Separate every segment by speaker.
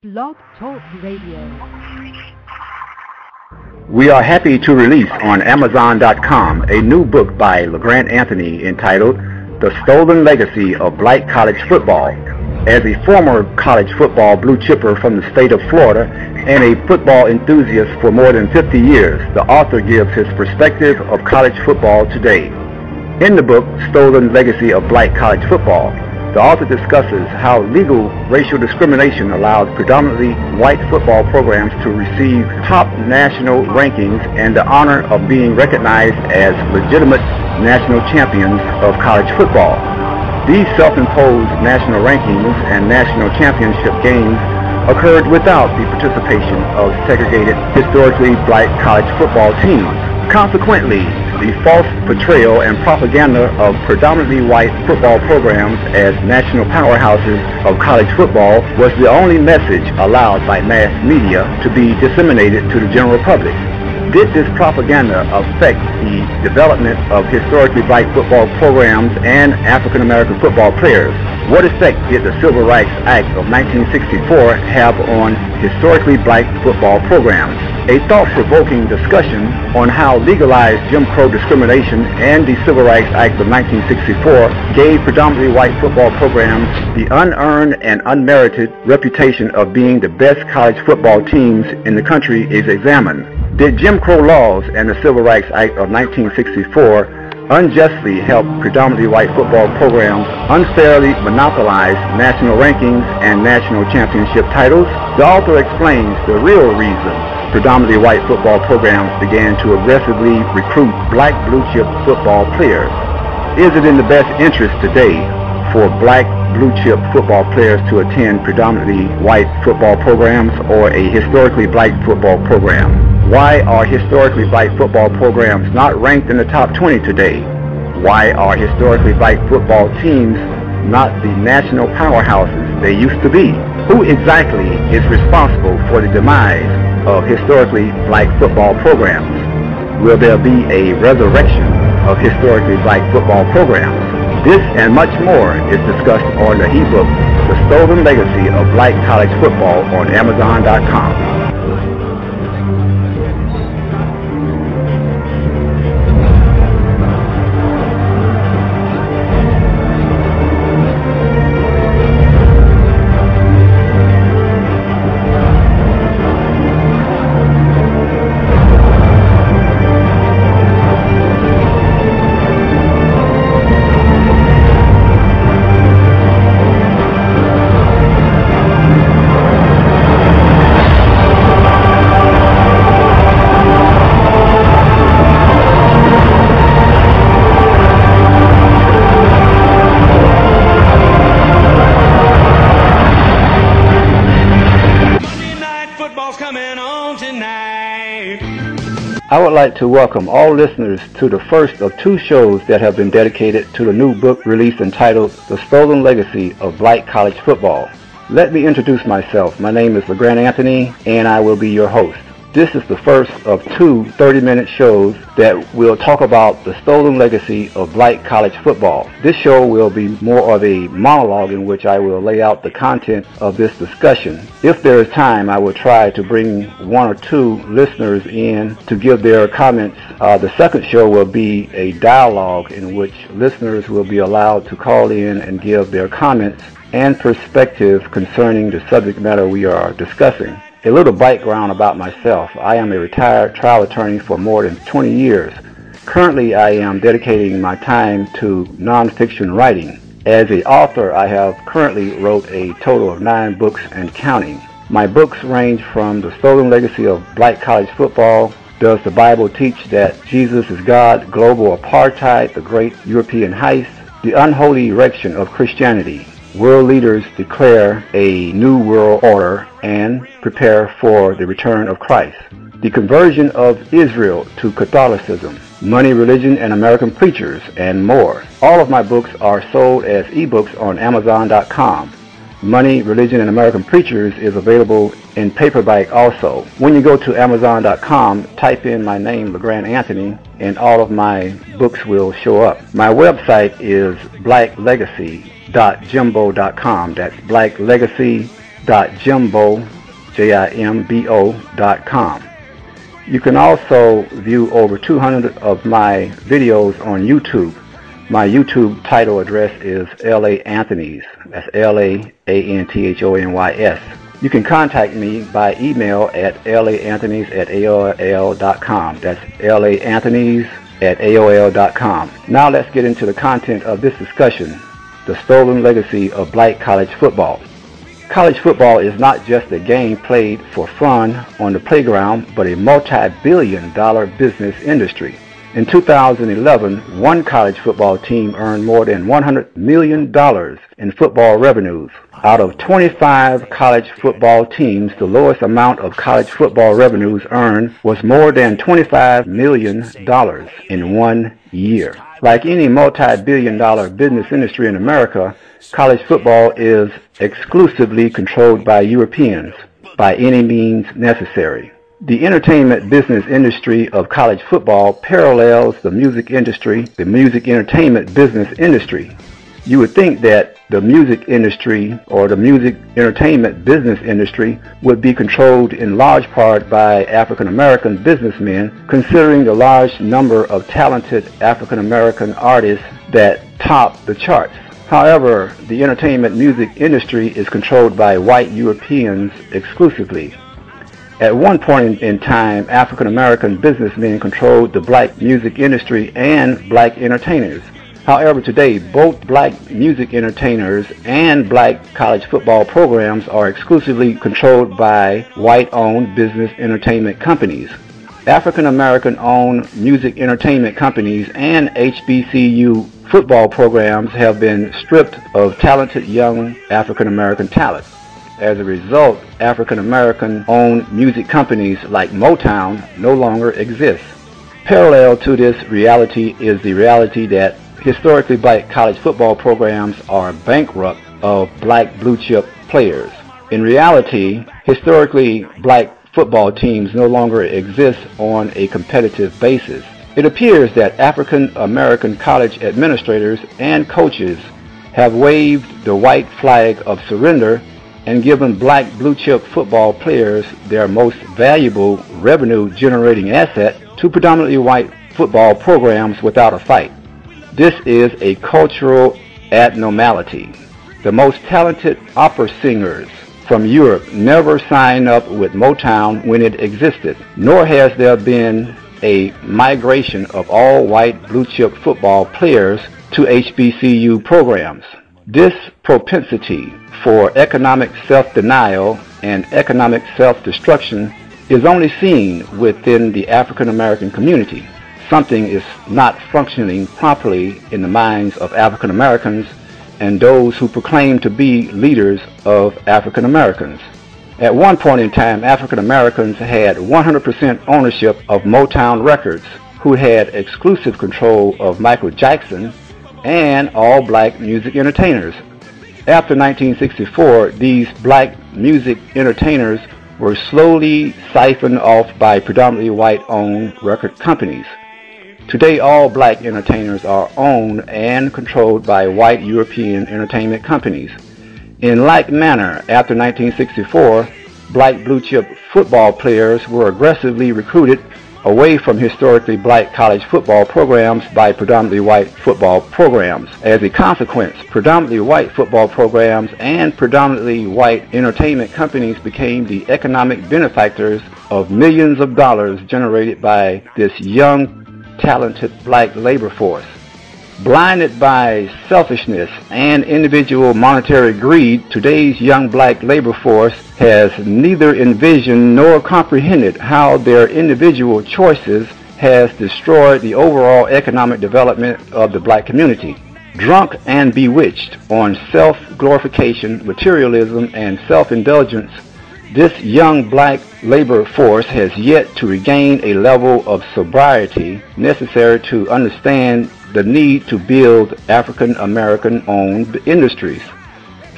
Speaker 1: Blog Talk Radio.
Speaker 2: We are happy to release on Amazon.com a new book by Lagrant entitled The Stolen Legacy of Black College Football. As a former college football blue chipper from the state of Florida and a football enthusiast for more than 50 years, the author gives his perspective of college football today. In the book, Stolen Legacy of Black College Football, the author discusses how legal racial discrimination allowed predominantly white football programs to receive top national rankings and the honor of being recognized as legitimate national champions of college football. These self-imposed national rankings and national championship games occurred without the participation of segregated, historically black college football teams. Consequently, the false portrayal and propaganda of predominantly white football programs as national powerhouses of college football was the only message allowed by mass media to be disseminated to the general public. Did this propaganda affect the development of historically black football programs and African American football players? What effect did the Civil Rights Act of 1964 have on historically black football programs? A thought-provoking discussion on how legalized Jim Crow discrimination and the Civil Rights Act of 1964 gave predominantly white football programs the unearned and unmerited reputation of being the best college football teams in the country is examined. Did Jim Crow laws and the Civil Rights Act of 1964 unjustly help predominantly white football programs unfairly monopolize national rankings and national championship titles? The author explains the real reason predominantly white football programs began to aggressively recruit black blue chip football players. Is it in the best interest today for black blue chip football players to attend predominantly white football programs or a historically black football program? Why are historically black football programs not ranked in the top 20 today? Why are historically black football teams not the national powerhouses they used to be? Who exactly is responsible for the demise of historically black football programs? Will there be a resurrection of historically black football programs? This and much more is discussed on the ebook, The Stolen Legacy of Black College Football on Amazon.com. I would like to welcome all listeners to the first of two shows that have been dedicated to the new book release entitled The Stolen Legacy of Black College Football. Let me introduce myself. My name is Lagrant and I will be your host. This is the first of two 30-minute shows that will talk about the stolen legacy of black college football. This show will be more of a monologue in which I will lay out the content of this discussion. If there is time, I will try to bring one or two listeners in to give their comments. The second show will be a dialogue in which listeners will be allowed to call in and give their comments and perspective concerning the subject matter we are discussing. A little background about myself. I am a retired trial attorney for more than 20 years. Currently, I am dedicating my time to nonfiction writing. As an author, I have currently wrote a total of 9 books and counting. My books range from The Stolen Legacy of Black College Football, Does the Bible Teach That Jesus is God?, Global Apartheid, The Great European Heist, The Unholy Erection of Christianity, World Leaders Declare a New World Order and Prepare for the Return of Christ, The Conversion of Israel to Catholicism, Money, Religion, and American Preachers, and more. All of my books are sold as ebooks on Amazon.com. Money, Religion, and American Preachers is available in paperback also. When you go to Amazon.com, type in my name, Lagrant and all of my books will show up. My website is blacklegacy.jimbo.com. That's blacklegacy www.jimbo.com. You can also view over 200 of my videos on YouTube. My YouTube title address is LA Anthony's. That's LAANTHONYS. You can contact me by email at laanthonys@aol.com. That's laanthonys@aol.com. Now let's get into the content of this discussion, the stolen legacy of black college football. College football is not just a game played for fun on the playground, but a multi-billion-dollar business industry. In 2011, one college football team earned more than $100 million in football revenues. Out of 25 college football teams, the lowest amount of college football revenues earned was more than $25 million in 1 year. Like any multi-billion-dollar business industry in America, college football is exclusively controlled by Europeans by any means necessary. The entertainment business industry of college football parallels the music industry, the music entertainment business industry. You would think that the music industry or the music entertainment business industry would be controlled in large part by African American businessmen, considering the large number of talented African American artists that top the charts. However, the entertainment music industry is controlled by white Europeans exclusively. At one point in time, African American businessmen controlled the black music industry and black entertainers. However, today, both black music entertainers and black college football programs are exclusively controlled by white-owned business entertainment companies. African American-owned music entertainment companies and HBCU football programs have been stripped of talented young African American talent. As a result, African American-owned music companies like Motown no longer exist. Parallel to this reality is the reality that historically black college football programs are bankrupt of black blue-chip players. In reality, historically black football teams no longer exist on a competitive basis. It appears that African American college administrators and coaches have waved the white flag of surrender and given black blue-chip football players their most valuable revenue-generating asset to predominantly white football programs without a fight. This is a cultural abnormality. The most talented opera singers from Europe never signed up with Motown when it existed, nor has there been a migration of all white blue-chip football players to HBCU programs. This propensity for economic self-denial and economic self-destruction is only seen within the African American community. Something is not functioning properly in the minds of African Americans and those who proclaim to be leaders of African Americans. At one point in time, African Americans had 100% ownership of Motown Records, who had exclusive control of Michael Jackson and all black music entertainers. After 1964, these black music entertainers were slowly siphoned off by predominantly white-owned record companies. Today, all black entertainers are owned and controlled by white European entertainment companies. In like manner, after 1964, black blue-chip football players were aggressively recruited away from historically black college football programs by predominantly white football programs. As a consequence, predominantly white football programs and predominantly white entertainment companies became the economic benefactors of millions of dollars generated by this young, talented black labor force. Blinded by selfishness and individual monetary greed, today's young black labor force has neither envisioned nor comprehended how their individual choices has destroyed the overall economic development of the black community. Drunk and bewitched on self-glorification, materialism, and self-indulgence, this young black labor force has yet to regain a level of sobriety necessary to understand the need to build African American owned industries.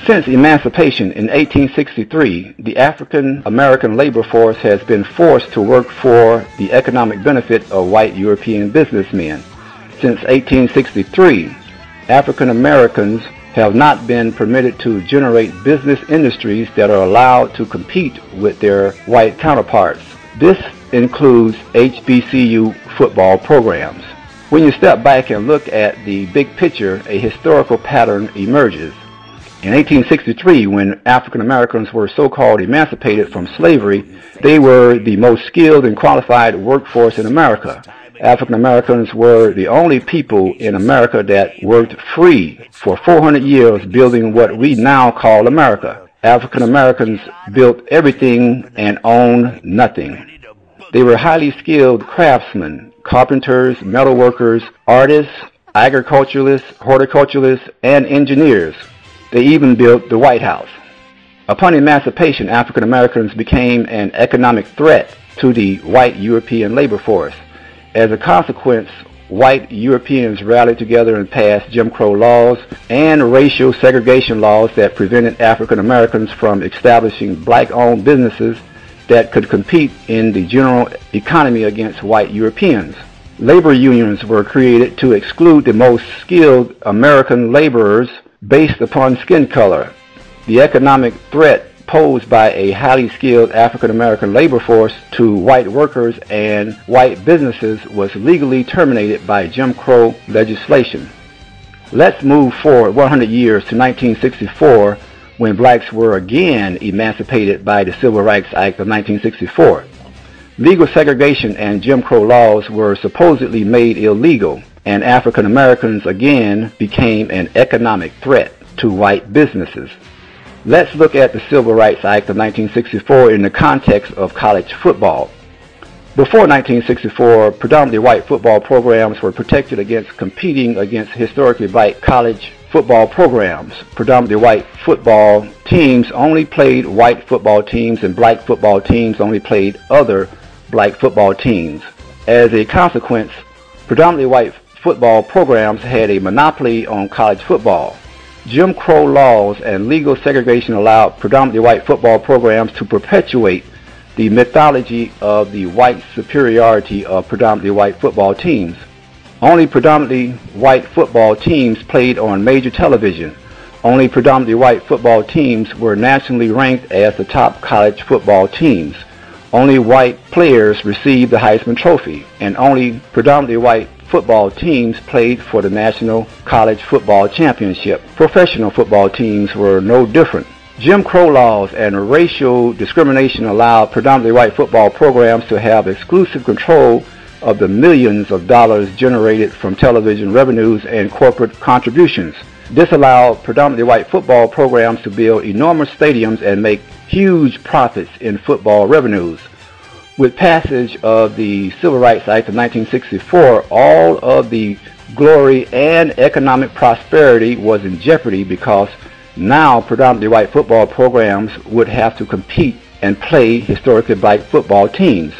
Speaker 2: Since emancipation in 1863, the African American labor force has been forced to work for the economic benefit of white European businessmen. Since 1863, African Americans have not been permitted to generate business industries that are allowed to compete with their white counterparts. This includes HBCU football programs. When you step back and look at the big picture, a historical pattern emerges. In 1863, when African Americans were so-called emancipated from slavery, they were the most skilled and qualified workforce in America. African Americans were the only people in America that worked free for 400 years building what we now call America. African Americans built everything and owned nothing. They were highly skilled craftsmen, carpenters, metalworkers, artists, agriculturalists, horticulturalists, and engineers. They even built the White House. Upon emancipation, African Americans became an economic threat to the white European labor force. As a consequence, white Europeans rallied together and passed Jim Crow laws and racial segregation laws that prevented African Americans from establishing black-owned businesses that could compete in the general economy against white Europeans. Labor unions were created to exclude the most skilled American laborers based upon skin color. The economic threat posed by a highly skilled African American labor force to white workers and white businesses was legally terminated by Jim Crow legislation. Let's move forward 100 years to 1964, when blacks were again emancipated by the Civil Rights Act of 1964. Legal segregation and Jim Crow laws were supposedly made illegal, and African Americans again became an economic threat to white businesses. Let's look at the Civil Rights Act of 1964 in the context of college football. Before 1964, predominantly white football programs were protected against competing against historically black college football programs. Predominantly white football teams only played white football teams, and black football teams only played other black football teams. As a consequence, predominantly white football programs had a monopoly on college football. Jim Crow laws and legal segregation allowed predominantly white football programs to perpetuate the mythology of the white superiority of predominantly white football teams. Only predominantly white football teams played on major television. Only predominantly white football teams were nationally ranked as the top college football teams. Only white players received the Heisman Trophy, and only predominantly white football teams played for the National College Football Championship. Professional football teams were no different. Jim Crow laws and racial discrimination allowed predominantly white football programs to have exclusive control of the millions of dollars generated from television revenues and corporate contributions. This allowed predominantly white football programs to build enormous stadiums and make huge profits in football revenues. With passage of the Civil Rights Act of 1964, all of the glory and economic prosperity was in jeopardy because now predominantly white football programs would have to compete and play historically black football teams.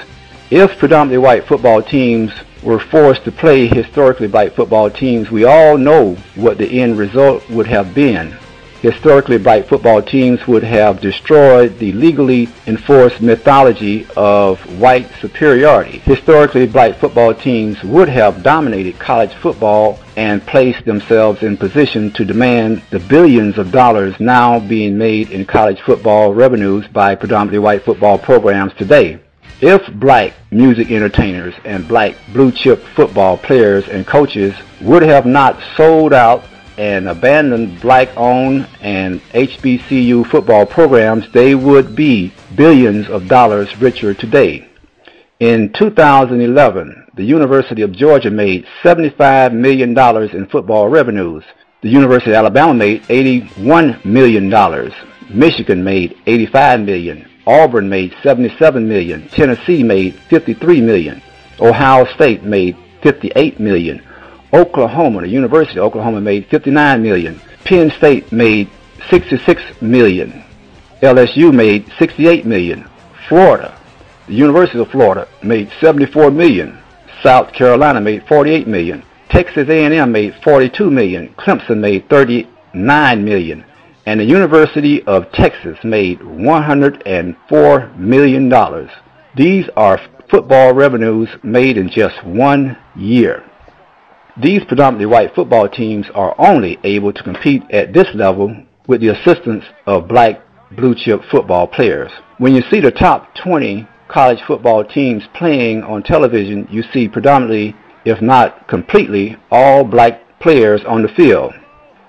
Speaker 2: If predominantly white football teams were forced to play historically black football teams, we all know what the end result would have been. Historically black football teams would have destroyed the legally enforced mythology of white superiority. Historically black football teams would have dominated college football and placed themselves in position to demand the billions of dollars now being made in college football revenues by predominantly white football programs today. If black music entertainers and black blue chip football players and coaches would have not sold out and abandoned black-owned and HBCU football programs, they would be billions of dollars richer today. In 2011, the University of Georgia made $75 million in football revenues. The University of Alabama made $81 million. Michigan made $85 million. Auburn made $77 million. Tennessee made $53 million. Ohio State made $58 million. Oklahoma, the University of Oklahoma made $59 million. Penn State made $66 million. LSU made $68 million. Florida, the University of Florida made $74 million. South Carolina made $48 million. Texas A&M made $42 million. Clemson made $39 million. And the University of Texas made $104 million. These are football revenues made in just 1 year. These predominantly white football teams are only able to compete at this level with the assistance of black blue-chip football players. When you see the top 20 college football teams playing on television, you see predominantly, if not completely, all black players on the field.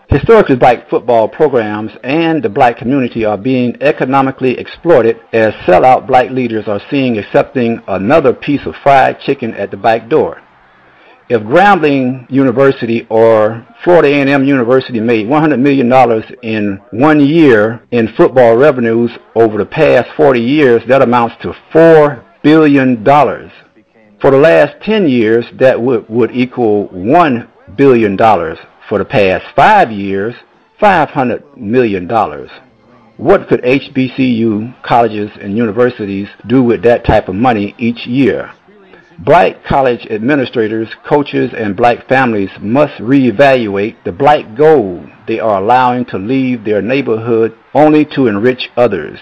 Speaker 2: Historically, black football programs and the black community are being economically exploited as sellout black leaders are seen accepting another piece of fried chicken at the back door. If Grambling University or Florida A&M University made $100 million in 1 year in football revenues over the past 40 years, that amounts to $4 billion. For the last 10 years, that would equal $1 billion. For the past 5 years, $500 million. What could HBCU colleges and universities do with that type of money each year? Black college administrators, coaches, and black families must reevaluate the black gold they are allowing to leave their neighborhood only to enrich others.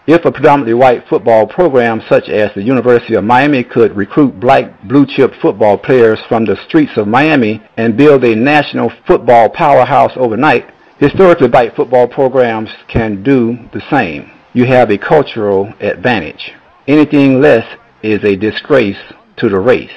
Speaker 2: If a predominantly white football program such as the University of Miami could recruit black blue-chip football players from the streets of Miami and build a national football powerhouse overnight, historically black football programs can do the same. You have a cultural advantage. Anything less is a disgrace to the race.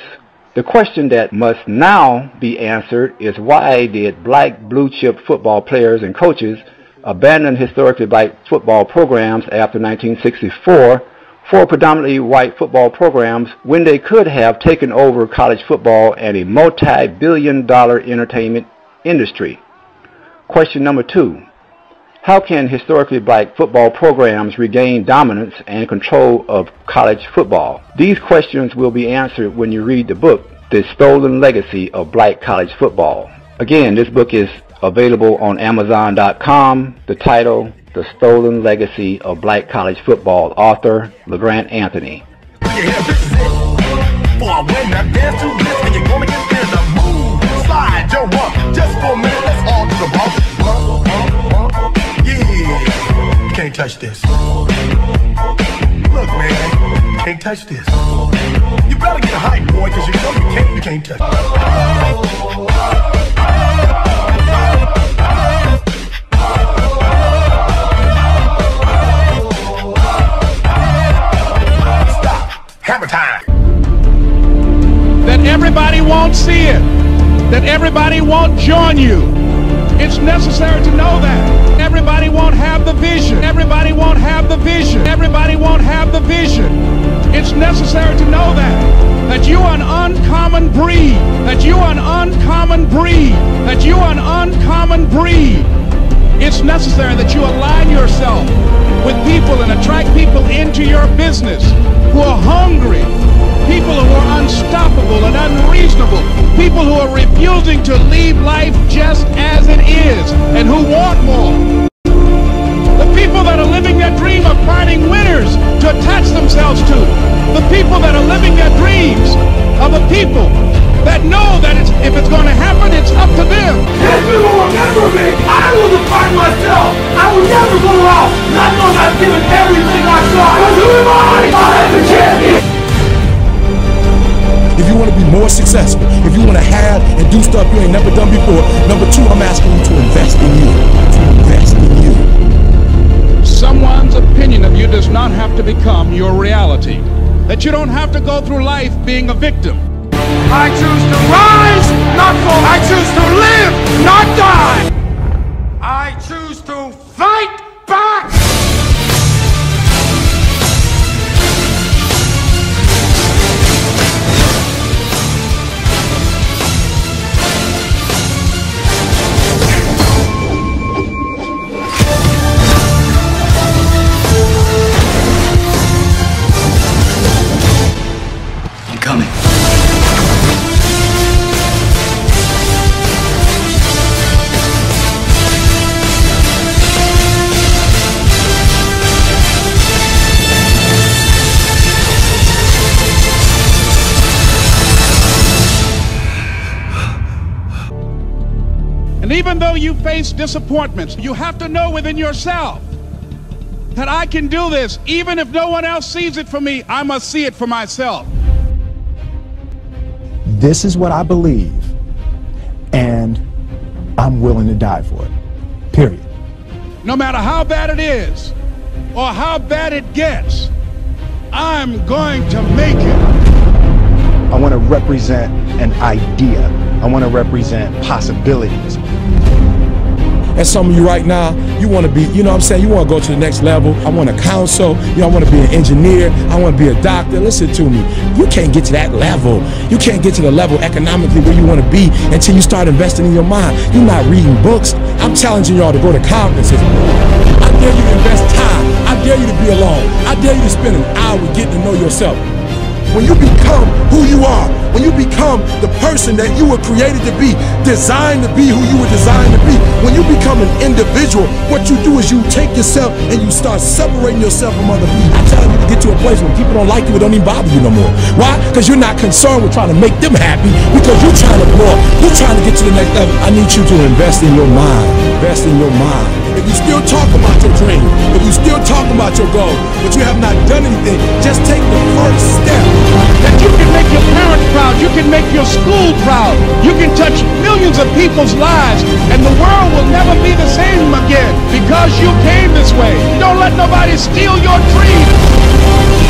Speaker 2: The question that must now be answered is, why did black blue-chip football players and coaches abandon historically black football programs after 1964 for predominantly white football programs when they could have taken over college football and a multi-billion-dollar entertainment industry? Question number 2. How can historically black football programs regain dominance and control of college football? These questions will be answered when you read the book, The Stolen Legacy of Black College Football. Again, this book is available on Amazon.com. The title, The Stolen Legacy of Black College Football, author Lagrant Anthony.
Speaker 3: Can't touch this. Look, man, can't touch this. You better get hype, boy, because you know you can't touch it. Stop. Hammer time.
Speaker 4: That everybody won't see it. That everybody won't join you. It's necessary to know that. Everybody won't have the vision. Everybody won't have the vision. Everybody won't have the vision. It's necessary to know that you are an uncommon breed. That you are an uncommon breed. That you are an uncommon breed. It's necessary that you align yourself with people and attract people into your business who are hungry, people who are unstoppable and unreasonable, people who are refusing to leave life just as it is and who want more. The people that are living their dream of finding winners to attach themselves to. The people that are living their dreams are the people that know that if it's going to happen, it's up to them.
Speaker 5: If you will remember me, I will define myself. I will never go out not knowing I've given everything I've got. Because who am I? I am the champion.
Speaker 3: If you want to be more successful, if you want to have and do stuff you ain't never done before, number 2, I'm asking you to invest in you. To invest in you.
Speaker 4: Someone's opinion of you does not have to become your reality. That you don't have to go through life being a victim.
Speaker 5: I choose to rise, not fall. I choose to live, not die. I choose to fight back.
Speaker 3: I'm coming.
Speaker 4: And even though you face disappointments, you have to know within yourself that I can do this. Even if no one else sees it for me, I must see it for myself.
Speaker 3: This is what I believe
Speaker 6: and I'm willing to die for it, period.
Speaker 4: No matter how bad it is or how bad it gets, I'm going to make it.
Speaker 6: I want to represent an idea. I want to represent possibilities.
Speaker 7: And some of you right now, you want to be, you know what I'm saying, you want to go to the next level. I want to counsel, you know, I want to be an engineer, I want to be a doctor. Listen to me, you can't get to that level. You can't get to the level economically where you want to be until you start investing in your mind. You're not reading books. I'm challenging y'all to go to conferences. I dare you to invest time. I dare you to be alone. I dare you to spend an hour getting to know yourself. When you become who you are, when you become the person that you were created to be, designed to be who you were designed to be, when you become an individual, what you do is you take yourself and you start separating yourself from other people. I tell you to get to a place where people don't like you, it don't even bother you no more. Why? Because you're not concerned with trying to make them happy, because you're trying to grow up. You're trying to get to the next level. I need you to invest in your mind. Invest in your mind. If you still talk about your dream, if you still talk about your goal, but you have not done anything, just take the first step.
Speaker 4: That you can make your parents proud, you can make your school proud, you can touch millions of people's lives, and the world will never be the same again because you came this way. Don't let nobody steal your dream.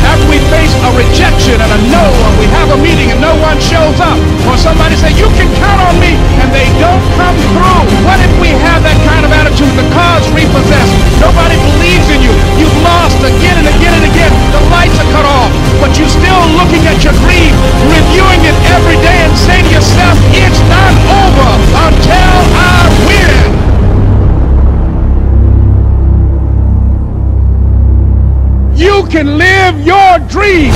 Speaker 4: After we face a rejection and a no, or we have a meeting and no one shows up, or somebody say, you can count on me, and they don't come through. What if we have that kind of attitude? The car's repossessed. Nobody believes in you. You've lost again and again and again. The lights are cut off, but you're still looking at your dream, reviewing it every day and saying to yourself, it's not over until I win. You can live your dream.